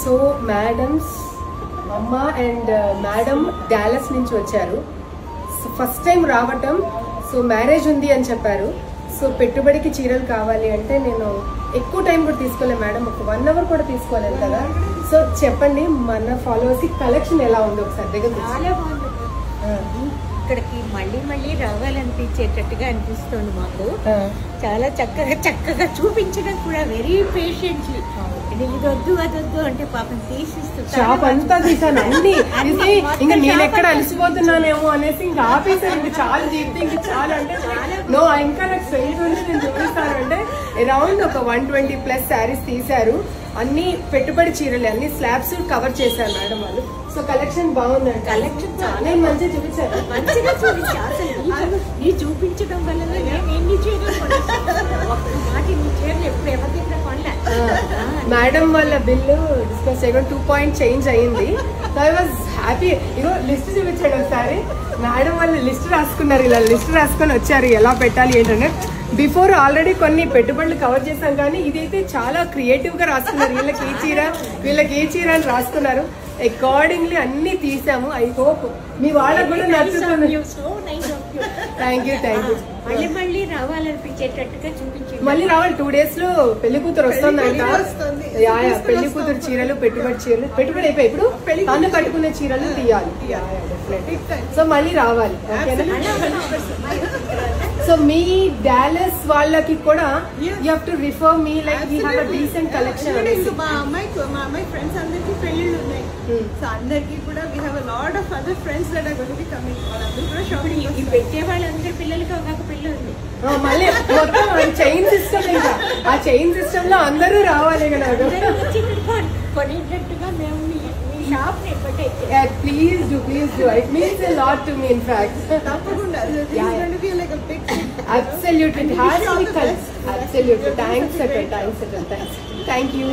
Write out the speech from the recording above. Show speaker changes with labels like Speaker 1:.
Speaker 1: So madams అమ్మ and madam Dallas నుంచి వచ్చారు. సో ఫస్ట్ టైం రావటం. సో మ్యారేజ్ ఉంది అని చెప్పారు. సో పెట్టుబడికి చీరలు కావాలి అంటే నేను ఎక్కువ టైం కూడా తీసుకోలేదు మేడం, ఒక 1 hour కూడా తీసుకోలేదు కదా. సో చెప్పండి మన ఫాలోవర్స్ కలెక్షన్ ఎలా ఉంది ఒకసారి దగ్గర.
Speaker 2: చాలా బాగుంది. ఇక్కడికి మళ్ళీ మళ్ళీ రావాలనిపించేటట్టుగా అనిపిస్తుంది మాకు. చాలా చక్కగా చూపించడం కూడా వెరీ పేషెంట్లీ. ఇది వద్దు అదొద్దు అంటే పాపం తీసిస్తుంది.
Speaker 1: షాప్ అంతా తీసాను అన్ని. ఇంకా నేను ఎక్కడ అలసిపోతున్నానేమో అనేసి ఇంకా ఆపేసాను. ఇంకా చాలా జీవితం ఇంకా చాలా అంటే నో ఇంకా నాకు స్ట్రెయిట్ ఉంది నేను చూపిస్తాను అంటే అరౌండ్ ఒక 120+ శారీస్ తీశారు. అన్ని పెట్టుబడి చీరలు, అన్ని స్లాబ్స్ కవర్ చేశారు మేడం వాళ్ళు. సో కలెక్షన్ బాగుందండి.
Speaker 2: కలెక్షన్
Speaker 1: నేను మంచిగా చూపించాను.
Speaker 2: మంచిగా చూపించా. అసలు నీ చూపించడం వల్ల నేను ఎన్ని చీరలు ఒక్క మాట నీ చీరలు ఎప్పుడు ఎవరి దగ్గర కొనలే.
Speaker 1: మేడం వాళ్ళ బిల్లు డిస్కస్ చేయడం 2 point చేంజ్ అయ్యింది. So I was happy. List చూపించాడు ఒకసారి. మేడం వాళ్ళు లిస్ట్ రాసుకున్నారు, ఇలా లిస్ట్ రాసుకొని వచ్చారు ఎలా పెట్టాలి ఏంటంటే. బిఫోర్ ఆల్రెడీ కొన్ని పెట్టుబడులు కవర్ చేశాం, కానీ ఇదైతే చాలా క్రియేటివ్ గా రాసుకున్నారు. వీళ్ళకి ఏ చీర అని రాసుకున్నారు. అకార్డింగ్లీ అన్ని తీసాము. ఐ హోప్ మీ వాళ్ళకి కూడా నచ్చుతుంది. Thank you.
Speaker 2: మళ్ళీ రావాలనిపించేటట్టుగా చూపించి
Speaker 1: మళ్ళీ రావాలి. 2 days లో పెళ్లి కూతురు వస్తుందంట. పెళ్లి కూతురు చీరలు, పెట్టుబడి చీరలు, పెట్టుబడి అయిపోయి ఇప్పుడు తను కట్టుకునే చీరలు తీయాలి. సో మళ్ళీ రావాలి. సో మీ డాలస్ వాళ్ళకి కూడా you have to refer me like we have a decent collection.
Speaker 3: మా అమ్మాయి ఫ్రెండ్స్ అందరికి పెళ్లిళ్ళు ఉన్నాయి. సో అందరికి కూడా we have a lot of other friends that are going to come in. వాళ్ళందరూ కూడా షాపింగ్
Speaker 2: పెట్టే వాళ్ళందరి పిల్లలకి ఒక పిల్ల ఉంది.
Speaker 1: మళ్ళీ మొత్తం చైన్ సిస్టమ్. ఇంకా ఆ చైన్ సిస్టమ్ లో అందరూ రావాలి కదా.
Speaker 2: కొనేటట్టుగా మేము shop
Speaker 1: please do. It means a lot to me in fact.
Speaker 3: తప్పకుండా.
Speaker 1: Absolutely. It has to be. Absolutely. Thanks, Thank you.